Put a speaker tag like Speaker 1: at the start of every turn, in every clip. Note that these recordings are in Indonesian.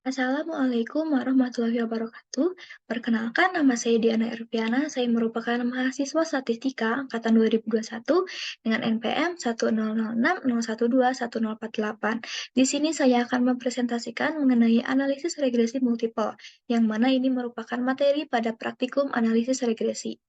Speaker 1: Assalamualaikum warahmatullahi wabarakatuh. Perkenalkan, nama saya Diana Erviana. Saya merupakan mahasiswa Statistika angkatan 2021 dengan NPM 100606124 Di sini saya akan mempresentasikan mengenai analisis regresi multiple, yang mana ini merupakan materi pada praktikum analisis regresi.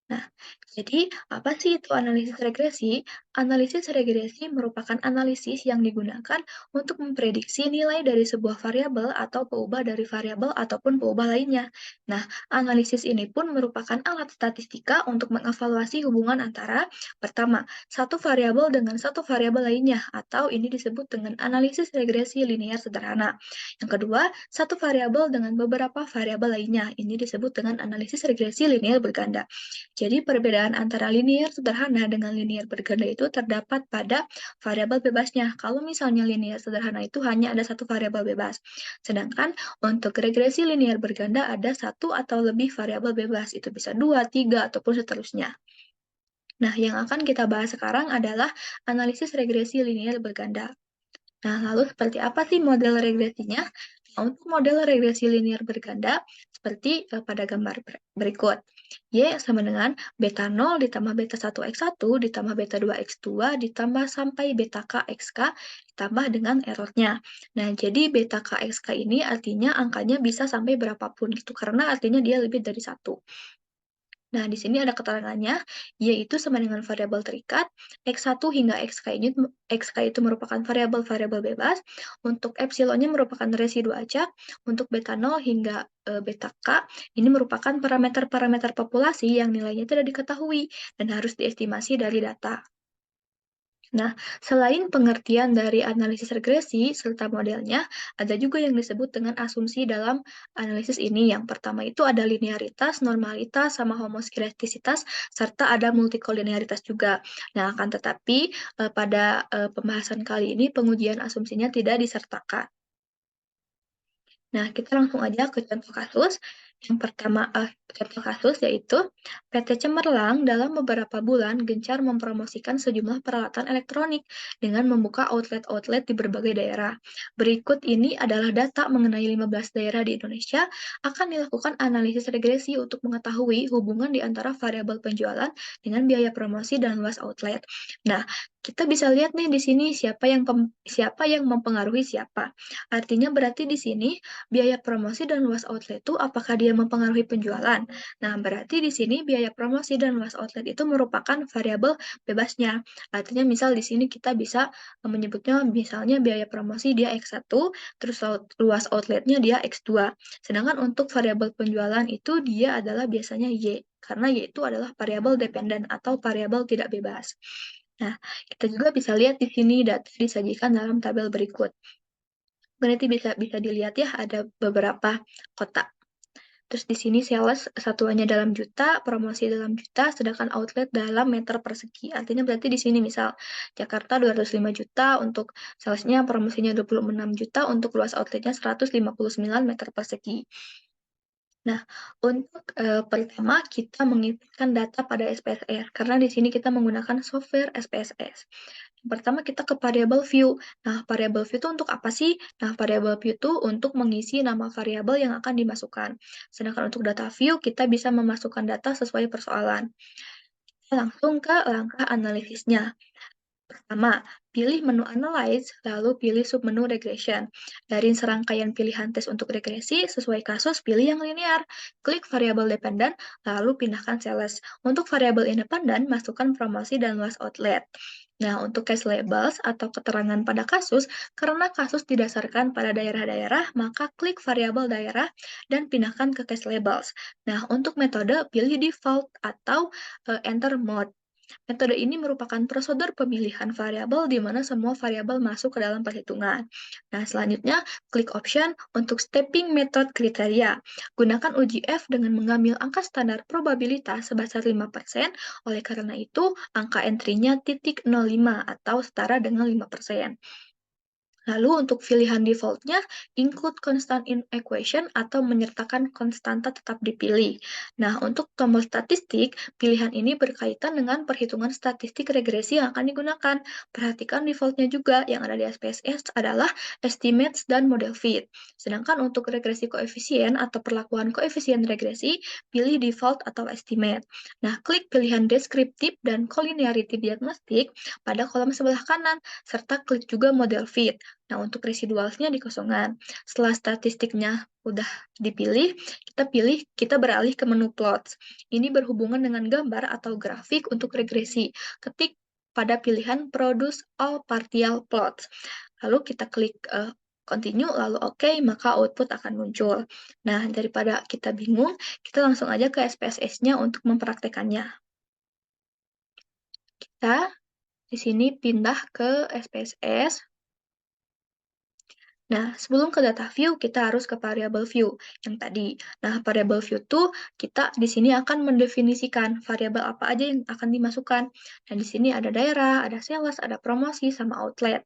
Speaker 1: Nah, jadi apa sih itu analisis regresi? Analisis regresi merupakan analisis yang digunakan untuk memprediksi nilai dari sebuah variabel atau peubah dari variabel ataupun peubah lainnya. Nah, analisis ini pun merupakan alat statistika untuk mengevaluasi hubungan antara, pertama, satu variabel dengan satu variabel lainnya, atau ini disebut dengan analisis regresi linear sederhana. Yang kedua, satu variabel dengan beberapa variabel lainnya. Ini disebut dengan analisis regresi linear berganda. Jadi perbedaan antara linier sederhana dengan linier berganda itu terdapat pada variabel bebasnya. Kalau misalnya linier sederhana itu hanya ada satu variabel bebas. Sedangkan untuk regresi linier berganda ada satu atau lebih variabel bebas. Itu bisa dua, tiga, ataupun seterusnya. Nah, yang akan kita bahas sekarang adalah analisis regresi linier berganda. Nah, lalu seperti apa sih model regresinya? Nah, untuk model regresi linear berganda, seperti pada gambar berikut. Y sama dengan beta 0 ditambah beta 1x1 ditambah beta 2x2 ditambah sampai beta k xk ditambah dengan errornya. Nah, jadi beta k xk ini artinya angkanya bisa sampai berapapun gitu, karena artinya dia lebih dari satu. Nah, di sini ada keterangannya, yaitu sama dengan variabel terikat, X1 hingga XK itu merupakan variabel-variabel bebas, untuk epsilonnya merupakan residu acak, untuk beta 0 hingga beta K, ini merupakan parameter-parameter populasi yang nilainya tidak diketahui dan harus diestimasi dari data. Nah, selain pengertian dari analisis regresi serta modelnya, ada juga yang disebut dengan asumsi dalam analisis ini. Yang pertama itu ada linearitas, normalitas, sama homoskilastisitas, serta ada multikolinearitas juga. Nah, akan tetapi pada pembahasan kali ini pengujian asumsinya tidak disertakan. Nah, kita langsung aja ke contoh kasus. Yang pertama, contoh kasus yaitu PT Cemerlang dalam beberapa bulan gencar mempromosikan sejumlah peralatan elektronik dengan membuka outlet-outlet di berbagai daerah. Berikut ini adalah data mengenai 15 daerah di Indonesia, akan dilakukan analisis regresi untuk mengetahui hubungan di antara variabel penjualan dengan biaya promosi dan luas outlet. Nah, kita bisa lihat nih di sini siapa yang mempengaruhi siapa. Artinya berarti di sini biaya promosi dan luas outlet itu apakah dia mempengaruhi penjualan? Nah, berarti di sini biaya promosi dan luas outlet itu merupakan variabel bebasnya. Artinya misal di sini kita bisa menyebutnya misalnya biaya promosi dia X1, terus luas outletnya dia X2. Sedangkan untuk variabel penjualan itu dia adalah biasanya Y, karena Y itu adalah variabel dependen atau variabel tidak bebas. Nah, kita juga bisa lihat di sini data disajikan dalam tabel berikut. Berarti bisa bisa dilihat ya, ada beberapa kota. Terus di sini sales satuannya dalam juta, promosi dalam juta, sedangkan outlet dalam meter persegi. Artinya berarti di sini misal Jakarta 205 juta untuk salesnya, promosinya 26 juta, untuk luas outletnya 159 meter persegi. Nah, untuk pertama kita menginputkan data pada SPSS, karena di sini kita menggunakan software SPSS. Yang pertama kita ke variable view. Nah, variable view itu untuk apa sih? Nah, variable view itu untuk mengisi nama variabel yang akan dimasukkan. Sedangkan untuk data view, kita bisa memasukkan data sesuai persoalan. Langsung ke langkah analisisnya. Pertama, pilih menu Analyze, lalu pilih submenu Regression. Dari serangkaian pilihan tes untuk regresi, sesuai kasus, pilih yang linear. Klik variabel dependen, lalu pindahkan sales. Untuk variabel independen, masukkan promosi dan luas outlet. Nah, untuk case labels atau keterangan pada kasus, karena kasus didasarkan pada daerah-daerah, maka klik variabel daerah dan pindahkan ke case labels. Nah, untuk metode, pilih default atau enter mode. Metode ini merupakan prosedur pemilihan variabel di mana semua variabel masuk ke dalam perhitungan. Nah, selanjutnya, klik option untuk stepping method kriteria. Gunakan uji F dengan mengambil angka standar probabilitas sebesar 5%, oleh karena itu, angka entry-nya .05 atau setara dengan 5%. Lalu untuk pilihan default-nya, include constant in equation atau menyertakan konstanta tetap dipilih. Nah, untuk tombol statistik, pilihan ini berkaitan dengan perhitungan statistik regresi yang akan digunakan. Perhatikan default-nya juga, yang ada di SPSS adalah estimates dan model fit. Sedangkan untuk regresi koefisien atau perlakuan koefisien regresi, pilih default atau estimate. Nah, klik pilihan deskriptif dan collinearity diagnostik pada kolom sebelah kanan, serta klik juga model fit. Nah, untuk residualsnya dikosongan. Setelah statistiknya udah dipilih, kita beralih ke menu plots. Ini berhubungan dengan gambar atau grafik untuk regresi. Ketik pada pilihan produce all partial plots. Lalu kita klik continue, lalu oke, maka output akan muncul. Nah, daripada kita bingung, kita langsung aja ke SPSS-nya untuk mempraktekannya. Kita di sini pindah ke SPSS. Nah, sebelum ke data view, kita harus ke variable view yang tadi. Nah, variable view tuh kita di sini akan mendefinisikan variabel apa aja yang akan dimasukkan. Dan di sini ada daerah, ada sales, ada promosi, sama outlet.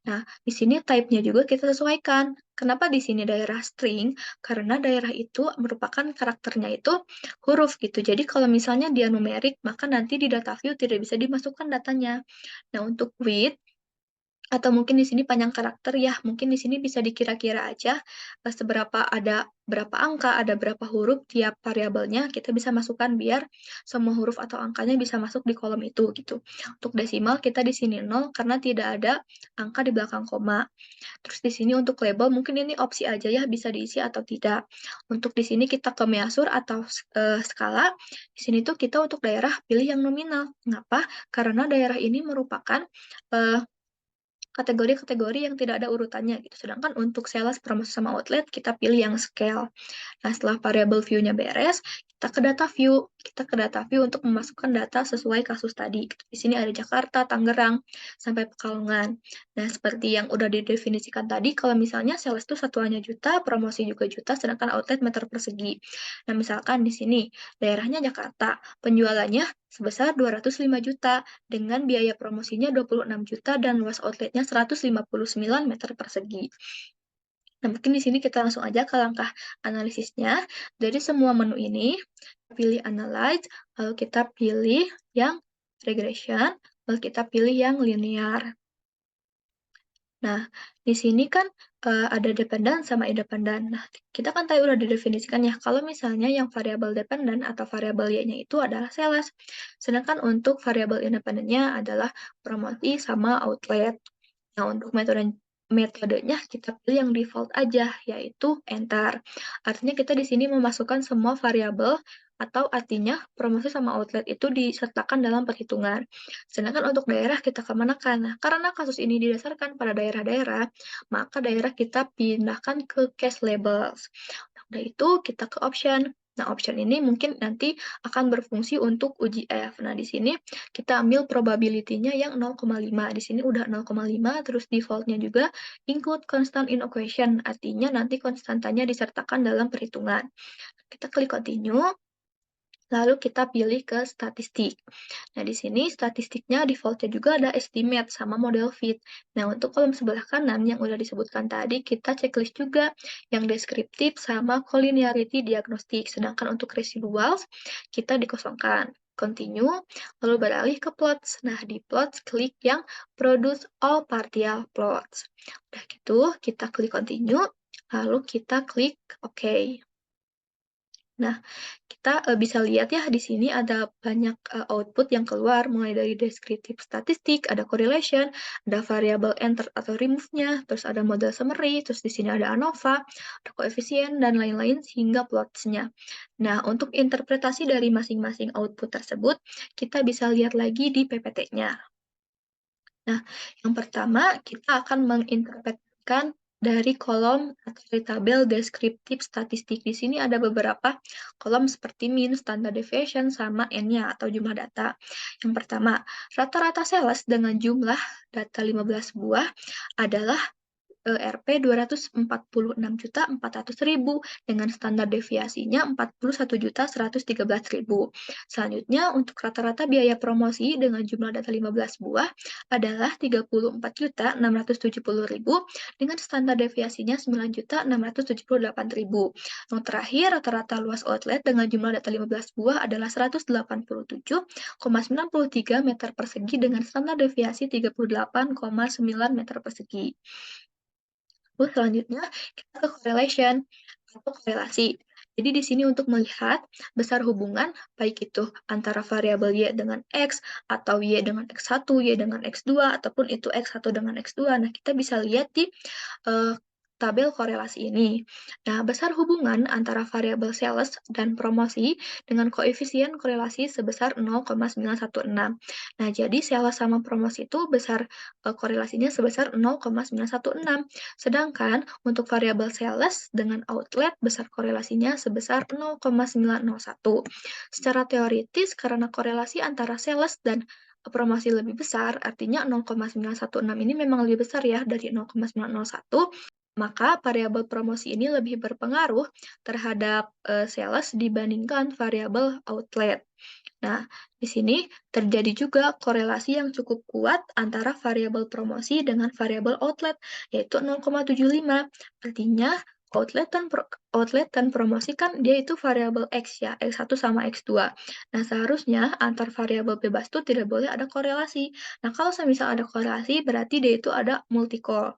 Speaker 1: Nah, di sini type-nya juga kita sesuaikan. Kenapa di sini daerah string? Karena daerah itu merupakan karakternya itu huruf gitu. Jadi kalau misalnya dia numerik, maka nanti di data view tidak bisa dimasukkan datanya. Nah, untuk width, atau mungkin di sini panjang karakter ya, mungkin di sini bisa dikira-kira aja, seberapa ada berapa angka, ada berapa huruf tiap variabelnya, kita bisa masukkan biar semua huruf atau angkanya bisa masuk di kolom itu, gitu. Untuk desimal, kita di sini 0 karena tidak ada angka di belakang koma. Terus di sini untuk label, mungkin ini opsi aja ya, bisa diisi atau tidak. Untuk di sini kita ke measure atau skala, di sini tuh kita untuk daerah pilih yang nominal. Kenapa? Karena daerah ini merupakan kategori-kategori yang tidak ada urutannya gitu. Sedangkan untuk sales, promosi, sama outlet kita pilih yang scale. Nah, setelah variable view-nya beres, kita ke data view. Kita ke data view untuk memasukkan data sesuai kasus tadi. Di sini ada Jakarta, Tangerang, sampai Pekalongan. Nah, seperti yang udah didefinisikan tadi, kalau misalnya sales itu satuannya juta, promosi juga juta, sedangkan outlet meter persegi. Nah, misalkan di sini daerahnya Jakarta, penjualannya sebesar 205 juta, dengan biaya promosinya 26 juta, dan luas outletnya 159 meter persegi. Nah, mungkin di sini kita langsung aja ke langkah analisisnya. Dari semua menu ini, pilih Analyze, lalu kita pilih yang Regression, lalu kita pilih yang Linear. Nah, di sini kan ada dependen sama independen. Nah, kita kan tadi udah didefinisikan ya, kalau misalnya yang variabel dependen atau variabel Y-nya itu adalah sales. Sedangkan untuk variabel independennya adalah promosi sama outlet. Nah, untuk metodenya kita pilih yang default aja, yaitu enter. Artinya kita di sini memasukkan semua variabel atau artinya promosi sama outlet itu disertakan dalam perhitungan. Sedangkan untuk daerah kita kemanakan? Nah, karena kasus ini didasarkan pada daerah-daerah, maka daerah kita pindahkan ke case labels. Nah, udah itu kita ke option. Nah, option ini mungkin nanti akan berfungsi untuk uji F. Nah, di sini kita ambil probability-nya yang 0,5. Di sini udah 0,5, terus default-nya juga include constant in equation. Artinya nanti konstantanya disertakan dalam perhitungan. Kita klik continue. Lalu kita pilih ke statistik. Nah, di sini statistiknya default-nya juga ada estimate sama model fit. Nah, untuk kolom sebelah kanan yang udah disebutkan tadi, kita checklist juga yang deskriptif sama collinearity diagnostik. Sedangkan untuk residuals, kita dikosongkan. Continue, lalu beralih ke plots. Nah, di plots, klik yang produce all partial plots. Udah gitu, kita klik continue, lalu kita klik OK. Nah, kita bisa lihat ya di sini ada banyak output yang keluar, mulai dari deskriptif statistik, ada correlation, ada variable enter atau remove-nya, terus ada model summary, terus di sini ada ANOVA, ada koefisien, dan lain-lain sehingga plots-nya. Nah, untuk interpretasi dari masing-masing output tersebut, kita bisa lihat lagi di PPT-nya. Nah, yang pertama kita akan menginterpretasikan dari kolom atau dari tabel deskriptif statistik. Di sini ada beberapa kolom seperti mean, standard deviation, sama N-nya atau jumlah data. Yang pertama, rata-rata sales dengan jumlah data 15 buah adalah Rp 246.400.400.000 dengan standar deviasinya 41.113.000. Selanjutnya, untuk rata-rata biaya promosi dengan jumlah data 15 buah adalah 34.670.000 dengan standar deviasinya 9.678.000. Yang terakhir, rata-rata luas outlet dengan jumlah data 15 buah adalah 187,93 meter persegi dengan standar deviasi 38,9 meter persegi. Terus selanjutnya kita ke correlation atau korelasi. Jadi di sini untuk melihat besar hubungan baik itu antara variabel Y dengan X atau Y dengan X1, Y dengan X2 ataupun itu X1 dengan X2. Nah, kita bisa lihat di tabel korelasi ini. Nah, besar hubungan antara variabel sales dan promosi dengan koefisien korelasi sebesar 0,916. Nah, jadi sales sama promosi itu besar korelasinya sebesar 0,916. Sedangkan untuk variabel sales dengan outlet besar korelasinya sebesar 0,901. Secara teoritis, karena korelasi antara sales dan promosi lebih besar, artinya 0,916 ini memang lebih besar ya dari 0,901, maka variabel promosi ini lebih berpengaruh terhadap sales dibandingkan variabel outlet. Nah, di sini terjadi juga korelasi yang cukup kuat antara variabel promosi dengan variabel outlet, yaitu 0,75. Artinya, outlet dan promosi kan dia itu variabel X ya, X1 sama X2. Nah, seharusnya antar variabel bebas itu tidak boleh ada korelasi. Nah, kalau semisal ada korelasi, berarti dia itu ada multikol.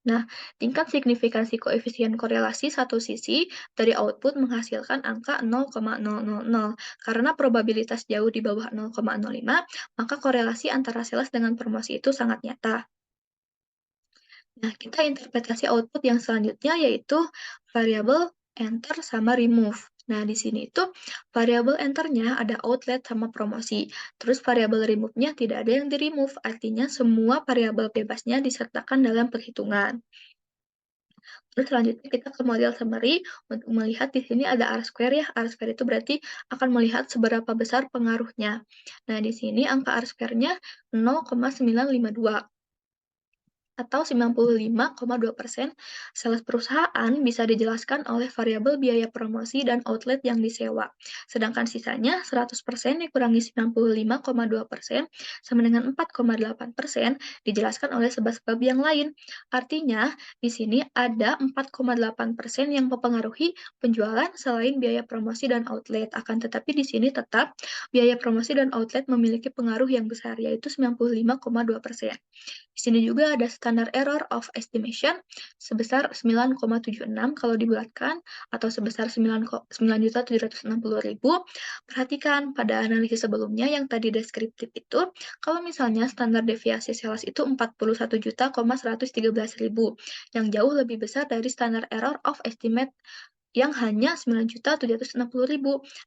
Speaker 1: Nah, tingkat signifikansi koefisien korelasi satu sisi dari output menghasilkan angka 0,000. Karena probabilitas jauh di bawah 0,05, maka korelasi antara sales dengan promosi itu sangat nyata. Nah, kita interpretasi output yang selanjutnya yaitu variabel enter sama remove. Nah, di sini itu variabel enternya ada outlet sama promosi. Terus variabel remove-nya tidak ada yang di-remove, artinya semua variabel bebasnya disertakan dalam perhitungan. Terus selanjutnya kita ke model summary untuk melihat di sini ada R-square ya. R-square itu berarti akan melihat seberapa besar pengaruhnya. Nah, di sini angka R-square-nya 0,952 atau 95,2%. Sales perusahaan bisa dijelaskan oleh variabel biaya promosi dan outlet yang disewa. Sedangkan sisanya 100% dikurangi 95,2% sama dengan 4,8% dijelaskan oleh sebab-sebab yang lain. Artinya, di sini ada 4,8% yang mempengaruhi penjualan selain biaya promosi dan outlet. Akan tetapi di sini tetap biaya promosi dan outlet memiliki pengaruh yang besar, yaitu 95,2%. Di sini juga ada standar error of estimation sebesar 9,76 kalau dibulatkan atau sebesar 9.760.000. Perhatikan pada analisis sebelumnya yang tadi deskriptif itu, kalau misalnya standar deviasi sales itu 41.113.000 yang jauh lebih besar dari standar error of estimate yang hanya 9.760.000.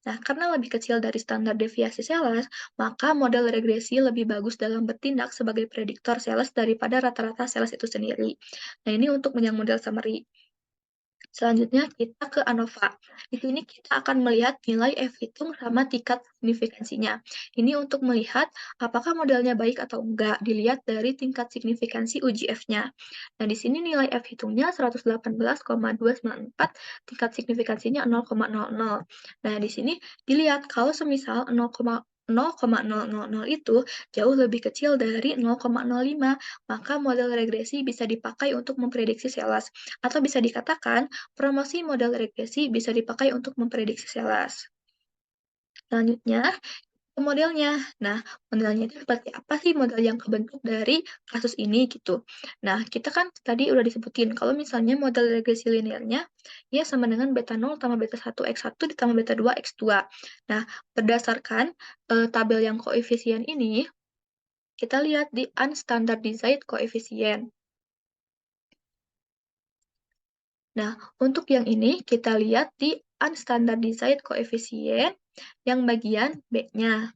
Speaker 1: Nah, karena lebih kecil dari standar deviasi sales, maka model regresi lebih bagus dalam bertindak sebagai prediktor sales daripada rata-rata sales itu sendiri. Nah, ini untuk yang model summary. Selanjutnya kita ke ANOVA. Di sini kita akan melihat nilai F hitung sama tingkat signifikansinya. Ini untuk melihat apakah modelnya baik atau enggak, dilihat dari tingkat signifikansi uji F-nya. Nah, di sini nilai F hitungnya 118,294, tingkat signifikansinya 0,00. Nah, di sini dilihat kalau semisal 0,000 itu jauh lebih kecil dari 0,05, maka model regresi bisa dipakai untuk memprediksi sales. Atau bisa dikatakan, promosi model regresi bisa dipakai untuk memprediksi sales. Selanjutnya, ke modelnya. Nah, modelnya itu seperti apa sih model yang kebentuk dari kasus ini gitu. Nah, kita kan tadi udah disebutin kalau misalnya model regresi linearnya ya sama dengan beta 0 tambah beta 1 X1 ditambah beta 2 X2. Nah, berdasarkan tabel yang koefisien ini, kita lihat di unstandardized coefficient. Nah, untuk yang ini kita lihat di unstandardized coefficient yang bagian B-nya.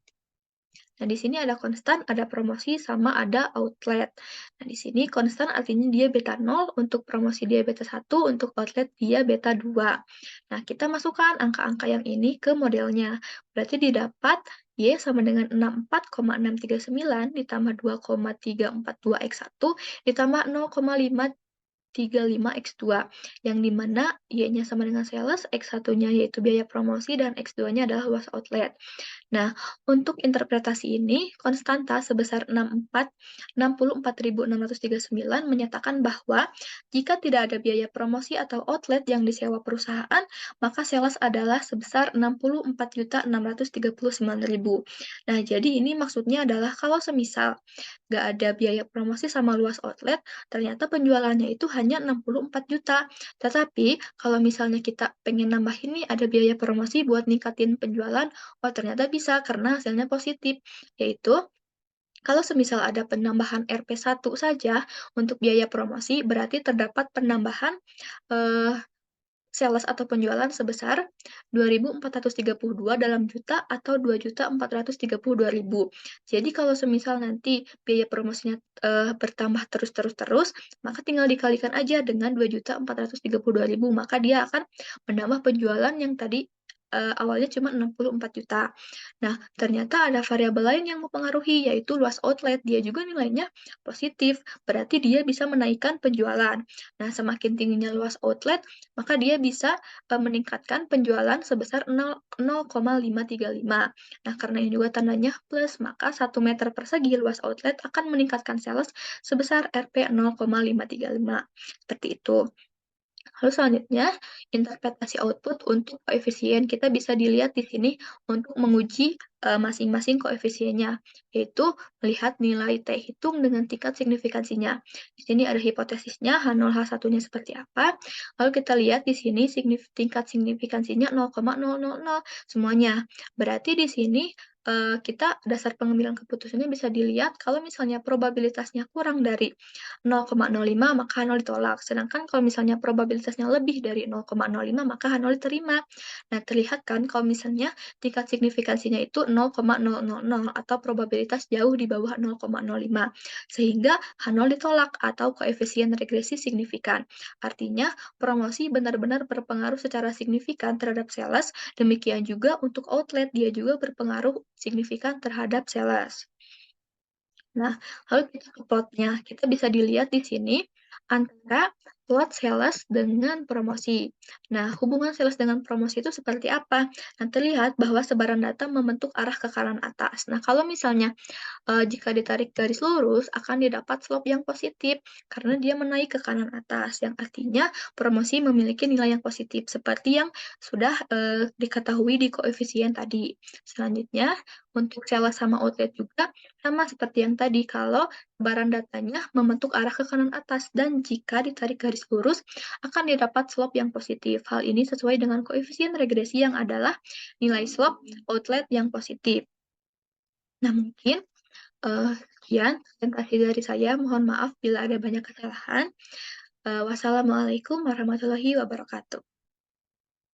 Speaker 1: Nah, di sini ada konstan, ada promosi, sama ada outlet. Nah, di sini konstan artinya dia beta 0, untuk promosi dia beta 1, untuk outlet dia beta 2. Nah, kita masukkan angka-angka yang ini ke modelnya. Berarti didapat Y sama dengan 64,639 ditambah 2,342 X1 ditambah 0,5 35X2, yang di mana Y-nya sama dengan sales, X1-nya yaitu biaya promosi, dan X2-nya adalah luas outlet. Nah, untuk interpretasi ini, konstanta sebesar 64.639 menyatakan bahwa jika tidak ada biaya promosi atau outlet yang disewa perusahaan, maka sales adalah sebesar 64.639.000. Nah, jadi ini maksudnya adalah kalau semisal nggak ada biaya promosi sama luas outlet, ternyata penjualannya itu hanya 64 juta. Tetapi kalau misalnya kita pengen nambahin nih ada biaya promosi buat ningkatin penjualan, oh ternyata bisa karena hasilnya positif, yaitu kalau semisal ada penambahan RP1 saja untuk biaya promosi, berarti terdapat penambahan eh, sales atau penjualan sebesar 2.432 dalam juta atau 2.432.000. Jadi kalau semisal nanti biaya promosinya bertambah terus, maka tinggal dikalikan aja dengan 2.432.000, maka dia akan menambah penjualan yang tadi awalnya cuma 64 juta. Nah, ternyata ada variabel lain yang mempengaruhi, yaitu luas outlet. Dia juga nilainya positif, berarti dia bisa menaikkan penjualan. Nah, semakin tingginya luas outlet, maka dia bisa meningkatkan penjualan sebesar 0,535. Nah, karena ini juga tandanya plus, maka 1 meter persegi luas outlet akan meningkatkan sales sebesar Rp 0,535. Seperti itu. Lalu selanjutnya, interpretasi output untuk koefisien. Kita bisa dilihat di sini untuk menguji masing-masing koefisiennya, yaitu melihat nilai T hitung dengan tingkat signifikansinya. Di sini ada hipotesisnya, H0, H1-nya seperti apa. Lalu kita lihat di sini tingkat signifikansinya 0,000 semuanya. Berarti di sini kita dasar pengambilan keputusannya bisa dilihat kalau misalnya probabilitasnya kurang dari 0,05 maka 0 ditolak. Sedangkan kalau misalnya probabilitasnya lebih dari 0,05 maka H0 diterima. Nah, terlihat kan kalau misalnya tingkat signifikansinya itu 0,000 atau probabilitas jauh di bawah 0,05. Sehingga H0 ditolak atau koefisien regresi signifikan. Artinya, promosi benar-benar berpengaruh secara signifikan terhadap sales, demikian juga untuk outlet, dia juga berpengaruh signifikan terhadap sales. Nah, lalu kita ke plotnya. Kita bisa dilihat di sini antara plot sales dengan promosi. Nah, hubungan sales dengan promosi itu seperti apa? Nah, terlihat bahwa sebaran data membentuk arah ke kanan atas. Nah, kalau misalnya jika ditarik garis lurus akan didapat slope yang positif karena dia menaik ke kanan atas, yang artinya promosi memiliki nilai yang positif seperti yang sudah diketahui di koefisien tadi. Selanjutnya, untuk sales sama outlet juga sama seperti yang tadi, kalau sebaran datanya membentuk arah ke kanan atas dan jika ditarik garis lurus akan didapat slope yang positif. Hal ini sesuai dengan koefisien regresi yang adalah nilai slope outlet yang positif. Nah, mungkin sekian presentasi dari saya. Mohon maaf bila ada banyak kesalahan. Wassalamualaikum warahmatullahi wabarakatuh.